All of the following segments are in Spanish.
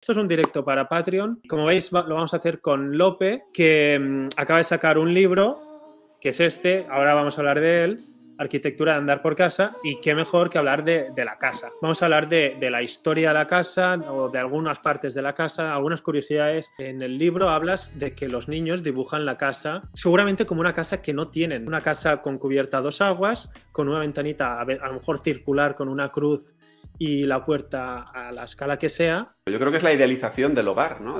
Esto es un directo para Patreon. Como veis, lo vamos a hacer con Lope, que acaba de sacar un libro, que es este. Ahora vamos a hablar de él. Arquitectura de andar por casa. Y qué mejor que hablar de la casa. Vamos a hablar de la historia de la casa o de algunas partes de la casa, algunas curiosidades. En el libro hablas de que los niños dibujan la casa seguramente como una casa que no tienen. Una casa con cubierta a dos aguas, con una ventanita a lo mejor circular con una cruz y la puerta a la escala que sea. Yo creo que es la idealización del hogar, ¿no?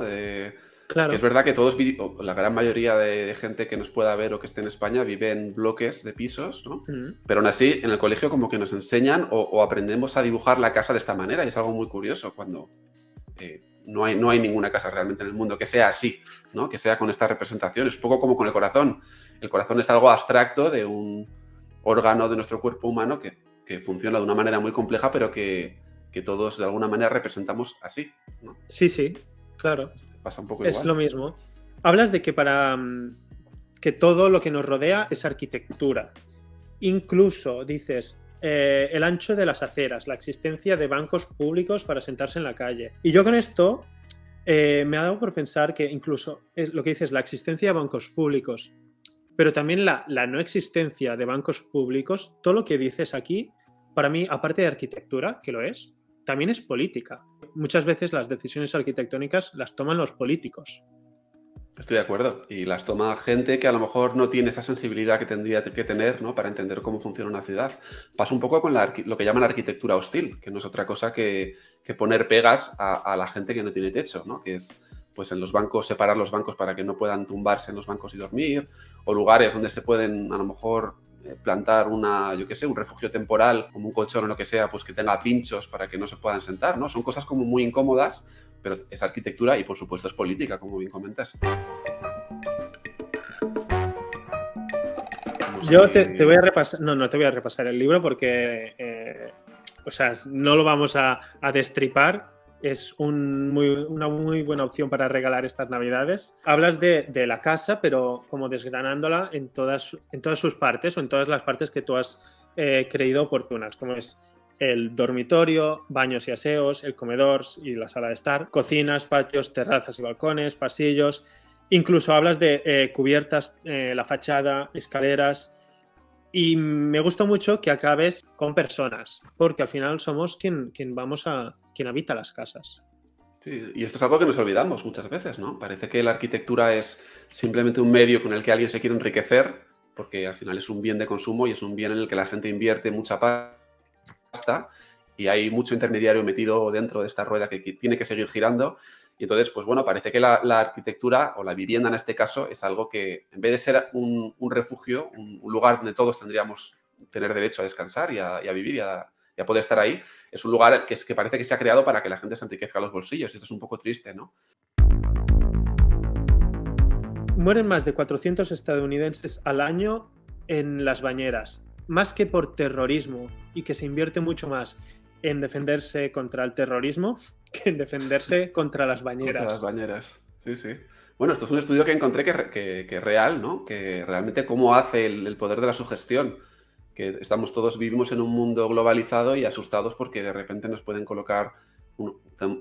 Claro. Que es verdad que todos, la gran mayoría de gente que nos pueda ver o que esté en España vive en bloques de pisos, ¿no? Pero aún así, en el colegio como que nos enseñan o aprendemos a dibujar la casa de esta manera y es algo muy curioso cuando no hay ninguna casa realmente en el mundo que sea así, ¿no? Que sea con esta representación. Es un poco como con el corazón. El corazón es algo abstracto de un órgano de nuestro cuerpo humano que funciona de una manera muy compleja, pero que todos de alguna manera representamos así, ¿no? Sí, sí, claro. Pasa un poco igual. Es lo mismo. Hablas de que que todo lo que nos rodea es arquitectura. Incluso dices el ancho de las aceras, la existencia de bancos públicos para sentarse en la calle. Y yo con esto me ha dado por pensar que incluso es lo que dices, la existencia de bancos públicos, pero también la no existencia de bancos públicos, todo lo que dices aquí, para mí, aparte de arquitectura, que lo es, también es política. Muchas veces las decisiones arquitectónicas las toman los políticos. Estoy de acuerdo. Y las toma gente que a lo mejor no tiene esa sensibilidad que tendría que tener, ¿no? Para entender cómo funciona una ciudad. Pasa un poco con lo que llaman arquitectura hostil, que no es otra cosa que poner pegas a la gente que no tiene techo, ¿no? Que es, pues en los bancos, separar los bancos para que no puedan tumbarse en los bancos y dormir, o lugares donde se pueden a lo mejor plantar un refugio temporal, como un colchón o lo que sea, pues que tenga pinchos para que no se puedan sentar, ¿no? Son cosas como muy incómodas, pero es arquitectura y por supuesto es política, como bien comentas. Yo te voy a repasar, no te voy a repasar el libro porque, o sea, no lo vamos a destripar. Es una muy buena opción para regalar estas Navidades. Hablas de la casa, pero como desgranándola en todas sus partes o en todas las partes que tú has creído oportunas, como es el dormitorio, baños y aseos, el comedor y la sala de estar, cocinas, patios, terrazas y balcones, pasillos. Incluso hablas de cubiertas, la fachada, escaleras. Y me gusta mucho que acabes con personas, porque al final somos quien habita las casas. Sí, y esto es algo que nos olvidamos muchas veces, ¿no? Parece que la arquitectura es simplemente un medio con el que alguien se quiere enriquecer, porque al final es un bien de consumo y es un bien en el que la gente invierte mucha pasta y hay mucho intermediario metido dentro de esta rueda que tiene que seguir girando. Y entonces, pues bueno, parece que la arquitectura o la vivienda en este caso es algo que, en vez de ser un refugio, un lugar donde todos tendríamos tener derecho a descansar y a vivir y a poder estar ahí, es un lugar que parece que se ha creado para que la gente se enriquezca los bolsillos. Y esto es un poco triste, ¿no? Mueren más de 400 estadounidenses al año en las bañeras, más que por terrorismo, y que se invierte mucho más en defenderse contra el terrorismo que en defenderse contra las bañeras. Contra las bañeras, sí, sí. Bueno, esto es un estudio que encontré que es real, ¿no? Que realmente cómo hace el poder de la sugestión. Que vivimos en un mundo globalizado y asustados porque de repente nos pueden colocar,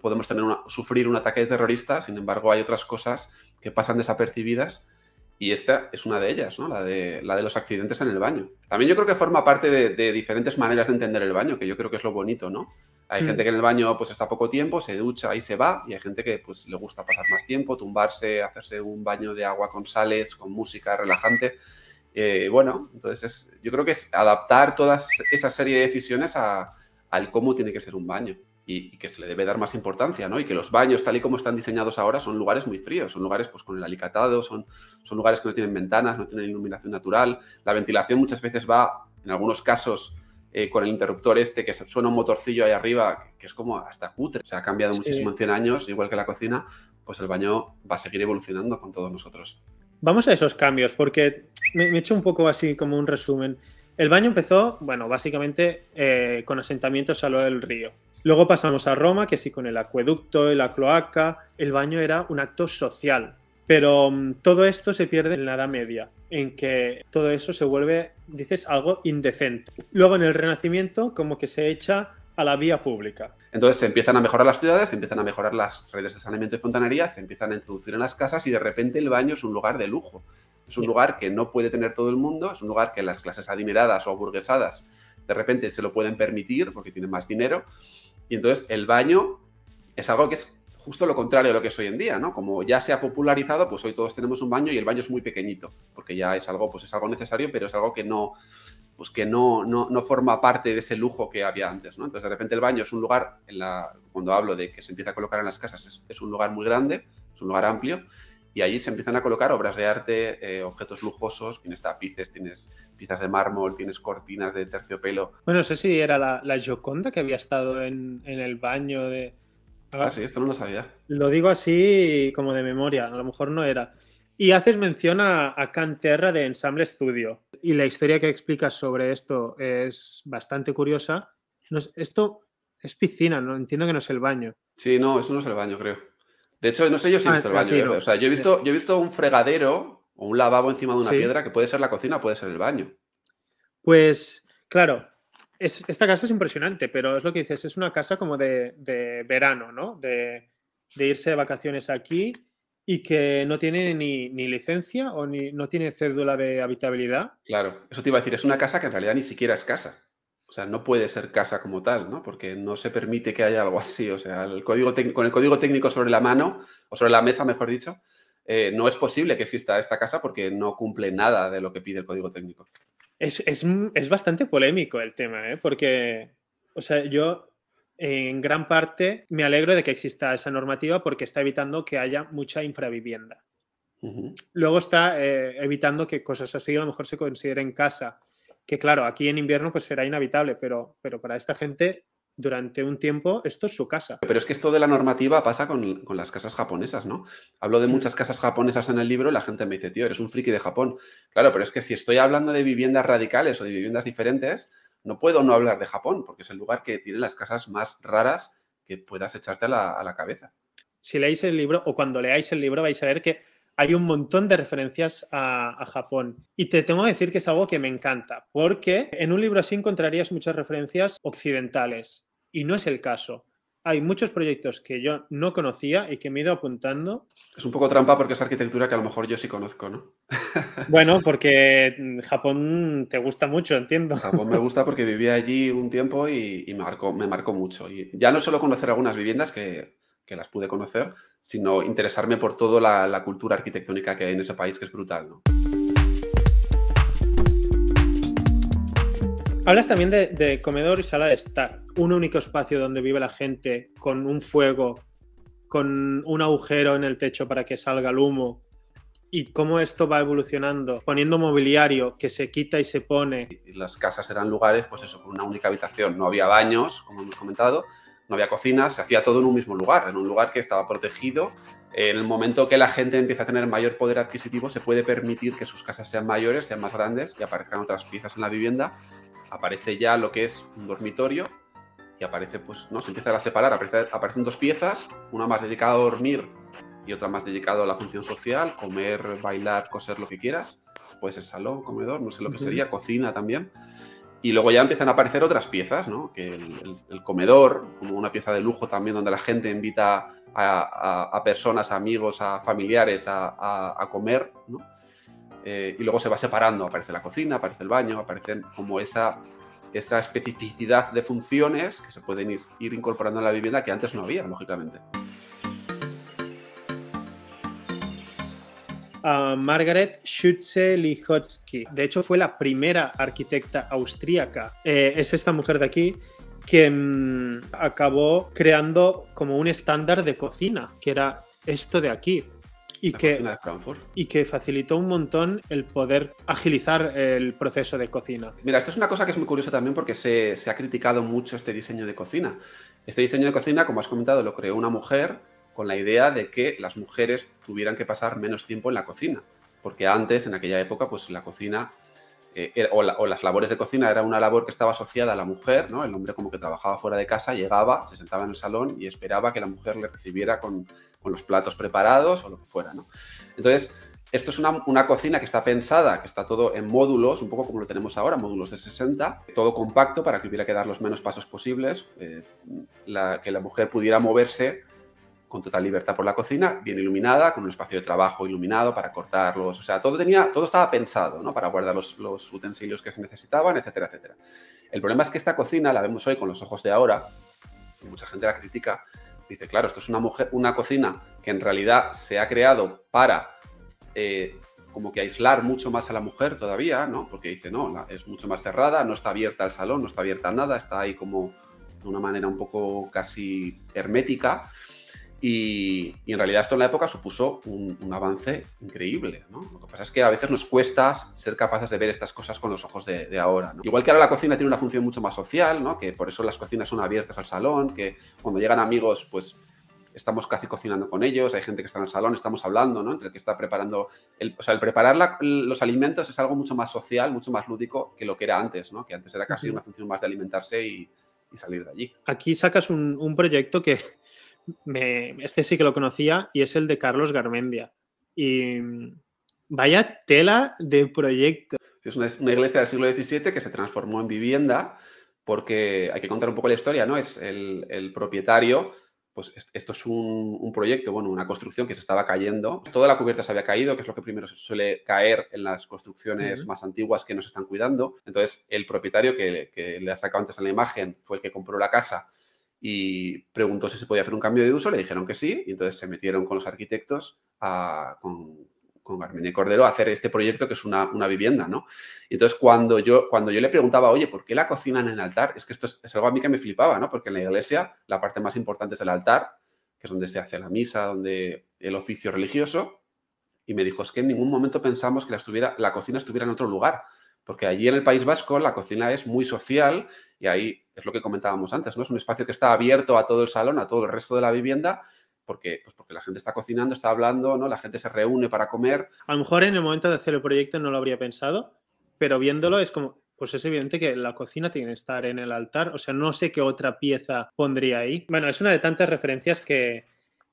podemos sufrir un ataque terrorista, sin embargo hay otras cosas que pasan desapercibidas y esta es una de ellas, ¿no? La de los accidentes en el baño. También yo creo que forma parte de diferentes maneras de entender el baño, que yo creo que es lo bonito, ¿no? Hay gente que en el baño pues está poco tiempo, se ducha y se va, y hay gente que pues le gusta pasar más tiempo, tumbarse, hacerse un baño de agua con sales, con música relajante. Bueno, entonces yo creo que es adaptar toda esa serie de decisiones al cómo tiene que ser un baño y que se le debe dar más importancia, ¿no? Y que los baños, tal y como están diseñados ahora, son lugares muy fríos, son lugares pues con el alicatado, son lugares que no tienen ventanas, no tienen iluminación natural. La ventilación muchas veces va, en algunos casos, con el interruptor que suena un motorcillo ahí arriba, que es como hasta cutre. Se ha cambiado muchísimo en 100 años, igual que la cocina, pues el baño va a seguir evolucionando con todos nosotros. Vamos a esos cambios, porque me he hecho un poco así como un resumen. El baño empezó, bueno, básicamente con asentamientos a lo del río. Luego pasamos a Roma, que sí, con el acueducto y la cloaca. El baño era un acto social. Pero todo esto se pierde en la Edad Media, en que todo eso se vuelve, dices, algo indecente. Luego en el Renacimiento como que se echa a la vía pública. Entonces se empiezan a mejorar las ciudades, se empiezan a mejorar las redes de saneamiento y fontanería, se empiezan a introducir en las casas y de repente el baño es un lugar de lujo. Es un lugar que no puede tener todo el mundo, es un lugar que las clases adineradas o aburguesadas de repente se lo pueden permitir porque tienen más dinero. Y entonces el baño es algo que es justo lo contrario de lo que es hoy en día, ¿no? Como ya se ha popularizado, pues hoy todos tenemos un baño y el baño es muy pequeñito, porque ya es algo, pues es algo necesario, pero es algo que no, pues que no forma parte de ese lujo que había antes, ¿no? Entonces, de repente el baño es un lugar, cuando hablo de que se empieza a colocar en las casas, es un lugar muy grande, es un lugar amplio, y allí se empiezan a colocar obras de arte, objetos lujosos, tienes tapices, tienes piezas de mármol, tienes cortinas de terciopelo. Bueno, no sé si era la Gioconda que había estado en el baño de... Ah, sí, esto no lo sabía. Lo digo así como de memoria, a lo mejor no era. Y haces mención a Can Terra de Ensemble Studio. Y la historia que explicas sobre esto es bastante curiosa. Esto es piscina, no entiendo que no es el baño. Sí, no, eso no es el baño, creo. De hecho, no sé yo si he visto el baño. No. O sea, yo he visto un fregadero o un lavabo encima de una piedra que puede ser la cocina, puede ser el baño. Pues, claro, esta casa es impresionante, pero es lo que dices, es una casa como de verano, ¿no? De irse de vacaciones aquí y que no tiene ni licencia o no tiene cédula de habitabilidad. Claro, eso te iba a decir, es una casa que en realidad ni siquiera es casa. O sea, no puede ser casa como tal, ¿no? Porque no se permite que haya algo así. O sea, con el código técnico sobre la mano, o sobre la mesa, mejor dicho, no es posible que exista esta casa porque no cumple nada de lo que pide el código técnico. Es bastante polémico el tema, ¿eh? Porque, o sea, yo en gran parte me alegro de que exista esa normativa porque está evitando que haya mucha infravivienda. Luego está evitando que cosas así a lo mejor se consideren casa, que claro, aquí en invierno pues será inhabitable, pero para esta gente durante un tiempo esto es su casa. Pero es que esto de la normativa pasa con las casas japonesas, ¿no? Hablo de muchas casas japonesas en el libro y la gente me dice, tío, eres un friki de Japón. Claro, pero es que si estoy hablando de viviendas radicales o de viviendas diferentes, no puedo no hablar de Japón, porque es el lugar que tiene las casas más raras que puedas echarte a la cabeza. Si leéis el libro o cuando leáis el libro vais a ver que hay un montón de referencias a Japón. Y te tengo que decir que es algo que me encanta, porque en un libro así encontrarías muchas referencias occidentales. Y no es el caso. Hay muchos proyectos que yo no conocía y que me he ido apuntando. Es un poco trampa porque es arquitectura que a lo mejor yo sí conozco, ¿no? Bueno, porque Japón te gusta mucho, entiendo. Japón me gusta porque viví allí un tiempo y me marcó mucho. Y ya no solo conocer algunas viviendas que las pude conocer, sino interesarme por toda la cultura arquitectónica que hay en ese país, que es brutal, ¿no? Hablas también de comedor y sala de estar. Un único espacio donde vive la gente con un fuego, con un agujero en el techo para que salga el humo. Y cómo esto va evolucionando, poniendo mobiliario que se quita y se pone. Y las casas eran lugares, pues eso, con una única habitación. No había baños, como hemos comentado, no había cocinas, se hacía todo en un mismo lugar, en un lugar que estaba protegido. En el momento que la gente empieza a tener mayor poder adquisitivo, se puede permitir que sus casas sean mayores, sean más grandes y aparezcan otras piezas en la vivienda. Aparece ya lo que es un dormitorio y aparece, pues, ¿no? Se empiezan a separar, aparecen dos piezas, una más dedicada a dormir y otra más dedicada a la función social, comer, bailar, coser, lo que quieras. Puede ser salón, comedor, no sé lo que sería, cocina también. Y luego ya empiezan a aparecer otras piezas, ¿no? Que el comedor, como una pieza de lujo también, donde la gente invita a personas, a amigos, a familiares a comer, ¿no? Y luego se va separando, aparece la cocina, aparece el baño, aparecen como esa especificidad de funciones que se pueden ir incorporando en la vivienda que antes no había, lógicamente. Margaret Schütze-Lihotzky. De hecho, fue la primera arquitecta austríaca. Es esta mujer de aquí que acabó creando como un estándar de cocina, que era esto de aquí. Y que facilitó un montón el poder agilizar el proceso de cocina. Mira, esto es una cosa que es muy curiosa también porque se ha criticado mucho este diseño de cocina. Este diseño de cocina, como has comentado, lo creó una mujer con la idea de que las mujeres tuvieran que pasar menos tiempo en la cocina. Porque antes, en aquella época, pues la cocina o las labores de cocina era una labor que estaba asociada a la mujer, ¿no? El hombre como que trabajaba fuera de casa, llegaba, se sentaba en el salón y esperaba que la mujer le recibiera con los platos preparados o lo que fuera, ¿no? Entonces, Esto es una cocina que está pensada, que está todo en módulos, un poco como lo tenemos ahora, módulos de 60, todo compacto para que hubiera que dar los menos pasos posibles, que la mujer pudiera moverse con total libertad por la cocina, bien iluminada, con un espacio de trabajo iluminado para cortarlos. O sea, todo estaba pensado, ¿no? Para guardar los utensilios que se necesitaban, etcétera, etcétera. El problema es que esta cocina la vemos hoy con los ojos de ahora, y mucha gente la critica. Dice, claro, esto es una cocina que en realidad se ha creado para como que aislar mucho más a la mujer todavía, ¿no? Porque dice, no, es mucho más cerrada, no está abierta al salón, no está abierta a nada, está ahí como de una manera un poco casi hermética. Y en realidad esto en la época supuso un avance increíble, ¿no? Lo que pasa es que a veces nos cuesta ser capaces de ver estas cosas con los ojos de ahora, ¿no? Igual que ahora la cocina tiene una función mucho más social, ¿no? Que por eso las cocinas son abiertas al salón, que cuando llegan amigos, pues estamos casi cocinando con ellos, hay gente que está en el salón, estamos hablando, ¿no? Entre el que está preparando... O sea, el preparar los alimentos es algo mucho más social, mucho más lúdico que lo que era antes, ¿no? Que antes era casi una función más de alimentarse y salir de allí. Aquí sacas un proyecto que... este sí que lo conocía y es el de Carlos Garmendia. Y vaya tela de proyecto. Es una iglesia del siglo XVII que se transformó en vivienda porque hay que contar un poco la historia, ¿no? Es el propietario, pues esto es un proyecto, bueno, una construcción que se estaba cayendo. Toda la cubierta se había caído, que es lo que primero se suele caer en las construcciones más antiguas que no se están cuidando. Entonces, el propietario que le ha sacado antes en la imagen fue el que compró la casa y preguntó si se podía hacer un cambio de uso, le dijeron que sí, y entonces se metieron con los arquitectos, con Garmendia y Cordero, a hacer este proyecto que es una vivienda, ¿no? Y entonces cuando yo le preguntaba, oye, ¿por qué la cocinan en el altar? Es que esto es algo a mí que me flipaba, ¿no? Porque en la iglesia la parte más importante es el altar, que es donde se hace la misa, donde el oficio religioso, y me dijo, es que en ningún momento pensamos que la cocina estuviera en otro lugar, porque allí en el País Vasco la cocina es muy social y ahí es lo que comentábamos antes, ¿no? Es un espacio que está abierto a todo el salón, a todo el resto de la vivienda, porque la gente está cocinando, está hablando, ¿no? La gente se reúne para comer. A lo mejor en el momento de hacer el proyecto no lo habría pensado, pero viéndolo es como, pues es evidente que la cocina tiene que estar en el altar. O sea, no sé qué otra pieza pondría ahí. Bueno, es una de tantas referencias que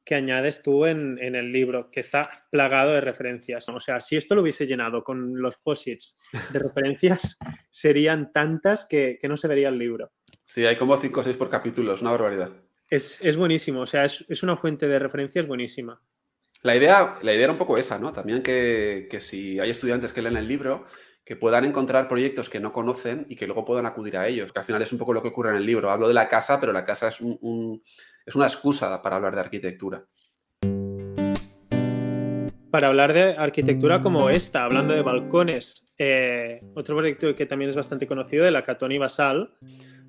añades tú en el libro, que está plagado de referencias. O sea, si esto lo hubiese llenado con los posits de referencias, serían tantas que no se vería el libro. Sí, hay como 5 o 6 por capítulo, es una barbaridad. Es buenísimo, o sea, es una fuente de referencias buenísima. La idea era un poco esa, ¿no? También que si hay estudiantes que leen el libro, que puedan encontrar proyectos que no conocen y que luego puedan acudir a ellos, que al final es un poco lo que ocurre en el libro. Hablo de la casa, pero la casa es una excusa para hablar de arquitectura. Para hablar de arquitectura como esta, hablando de balcones, otro proyecto que también es bastante conocido, de la Catón y Basal.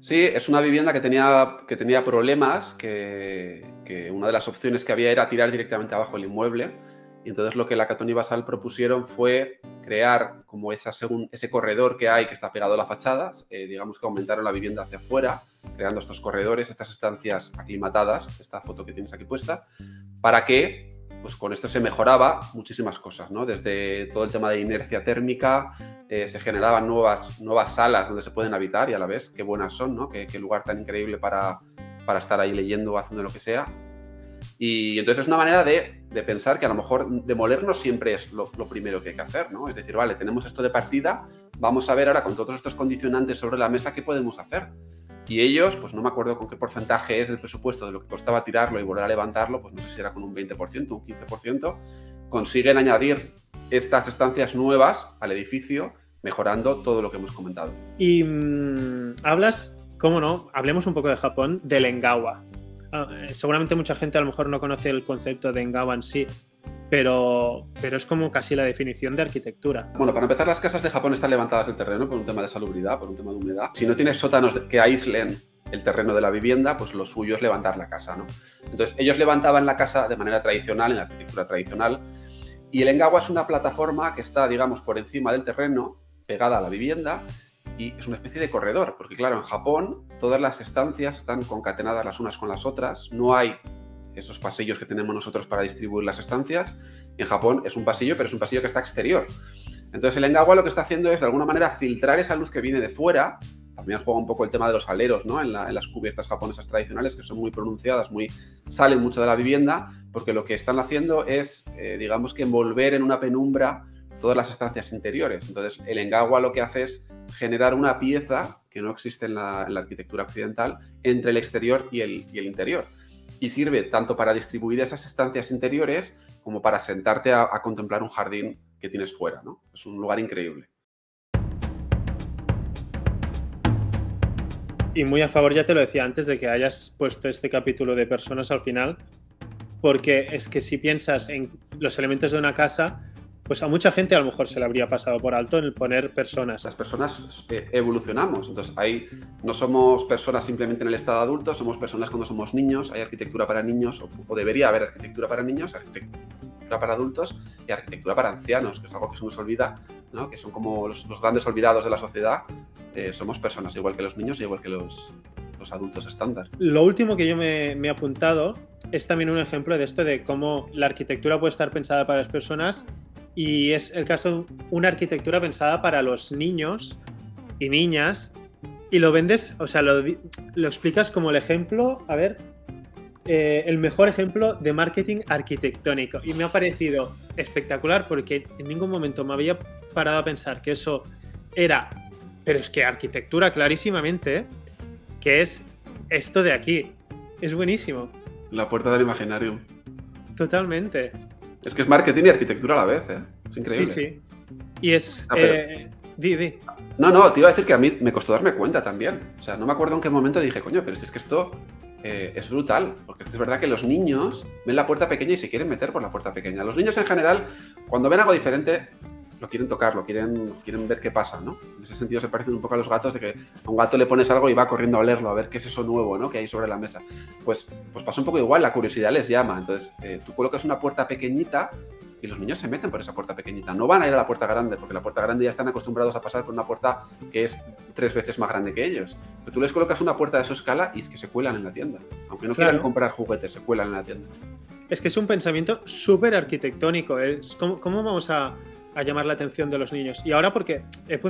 Sí, es una vivienda que tenía problemas, que una de las opciones que había era tirar directamente abajo el inmueble, y entonces lo que la Catón y Basal propusieron fue crear como ese corredor que hay, que está pegado a la fachada, digamos que aumentaron la vivienda hacia afuera, creando estos corredores, estas estancias aclimatadas, esta foto que tienes aquí puesta, para que pues con esto se mejoraba muchísimas cosas, ¿no? Desde todo el tema de inercia térmica, se generaban nuevas salas donde se pueden habitar y a la vez qué buenas son, ¿no? Qué lugar tan increíble para estar ahí leyendo o haciendo lo que sea. Y entonces es una manera de pensar que a lo mejor demoler no siempre es lo primero que hay que hacer, ¿no? Es decir, vale, tenemos esto de partida, vamos a ver ahora con todos estos condicionantes sobre la mesa qué podemos hacer. Y ellos, pues no me acuerdo con qué porcentaje es el presupuesto de lo que costaba tirarlo y volver a levantarlo, pues no sé si era con un 20%, un 15%, consiguen añadir estas estancias nuevas al edificio, mejorando todo lo que hemos comentado. Y hablas, cómo no, hablemos un poco de Japón, del Engawa. Seguramente mucha gente a lo mejor no conoce el concepto de Engawa en sí, pero es como casi la definición de arquitectura. Bueno, para empezar, las casas de Japón están levantadas del terreno por un tema de salubridad, por un tema de humedad. Si no tienes sótanos que aíslen el terreno de la vivienda, pues lo suyo es levantar la casa, ¿no? Entonces, ellos levantaban la casa de manera tradicional, en la arquitectura tradicional, y el Engawa es una plataforma que está, digamos, por encima del terreno, pegada a la vivienda, y es una especie de corredor, porque claro, en Japón todas las estancias están concatenadas las unas con las otras, no hay esos pasillos que tenemos nosotros para distribuir las estancias. En Japón es un pasillo, pero es un pasillo que está exterior. Entonces el Engawa lo que está haciendo es de alguna manera filtrar esa luz que viene de fuera también juega un poco el tema de los aleros, ¿no? En las cubiertas japonesas tradicionales, que son muy pronunciadas, salen mucho de la vivienda, porque lo que están haciendo es, digamos que envolver en una penumbra todas las estancias interiores. Entonces, el Engawa lo que hace es generar una pieza que no existe en la arquitectura occidental entre el exterior y el interior. Y sirve tanto para distribuir esas estancias interiores como para sentarte a contemplar un jardín que tienes fuera, ¿no? Es un lugar increíble. Y muy a favor, ya te lo decía antes, de que hayas puesto este capítulo de personas al final, porque es que si piensas en los elementos de una casa, pues a mucha gente a lo mejor se le habría pasado por alto en el poner personas. Las personas evolucionamos, entonces no somos personas simplemente en el estado adulto, somos personas cuando somos niños, hay arquitectura para niños, o debería haber arquitectura para niños, arquitectura para adultos y arquitectura para ancianos, que es algo que se nos olvida, ¿no? Que son como los grandes olvidados de la sociedad. Somos personas igual que los niños y igual que los adultos estándar. Lo último que yo me he apuntado es también un ejemplo de esto, de cómo la arquitectura puede estar pensada para las personas, y es el caso de una arquitectura pensada para los niños y niñas, y lo vendes, o sea, lo explicas como el ejemplo, a ver, el mejor ejemplo de marketing arquitectónico, y me ha parecido espectacular porque en ningún momento me había parado a pensar que eso era, pero es que arquitectura clarísimamente, ¿eh? Que es esto de aquí. Es buenísimo. La puerta del Imaginarium. Totalmente. Es que es marketing y arquitectura a la vez, ¿eh? Es increíble. Sí, sí. Y es... Di. No, te iba a decir que a mí me costó darme cuenta también. O sea, no me acuerdo en qué momento dije, coño, pero si es que esto es brutal. Porque es verdad que los niños ven la puerta pequeña y se quieren meter por la puerta pequeña. Los niños en general, cuando ven algo diferente, lo quieren tocar, quieren ver qué pasa, ¿no? En ese sentido se parecen un poco a los gatos, de que a un gato le pones algo y va corriendo a olerlo, a ver qué es eso nuevo, ¿no? Que hay sobre la mesa. Pues pasa un poco igual, la curiosidad les llama. Entonces, tú colocas una puerta pequeñita y los niños se meten por esa puerta pequeñita. No van a ir a la puerta grande, porque la puerta grande ya están acostumbrados a pasar por una puerta que es 3 veces más grande que ellos. Pero tú les colocas una puerta de su escala y es que se cuelan en la tienda. Aunque no quieran comprar juguetes, se cuelan en la tienda. Es que es un pensamiento súper arquitectónico. ¿Cómo vamos a llamar la atención de los niños? Y ahora porque he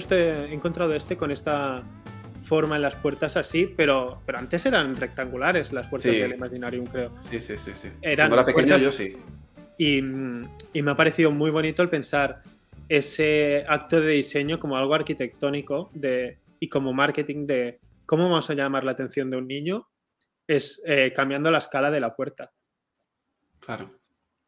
encontrado con esta forma en las puertas así, pero antes eran rectangulares las puertas del Imaginarium, creo. Sí. Cuando era pequeño yo sí. Y me ha parecido muy bonito el pensar ese acto de diseño como algo arquitectónico y como marketing de cómo vamos a llamar la atención de un niño, es cambiando la escala de la puerta. Claro.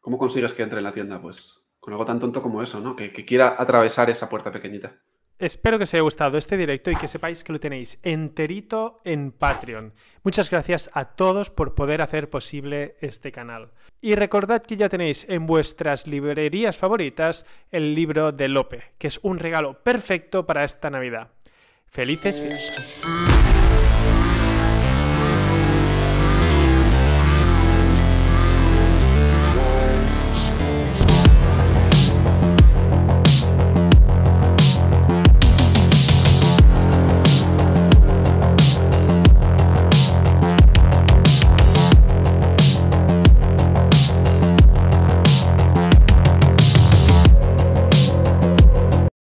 ¿Cómo consigues que entre en la tienda? Pues con algo tan tonto como eso, ¿no? Que quiera atravesar esa puerta pequeñita. Espero que os haya gustado este directo y que sepáis que lo tenéis enterito en Patreon. Muchas gracias a todos por poder hacer posible este canal. Y recordad que ya tenéis en vuestras librerías favoritas el libro de Lope, que es un regalo perfecto para esta Navidad. ¡Felices fiestas!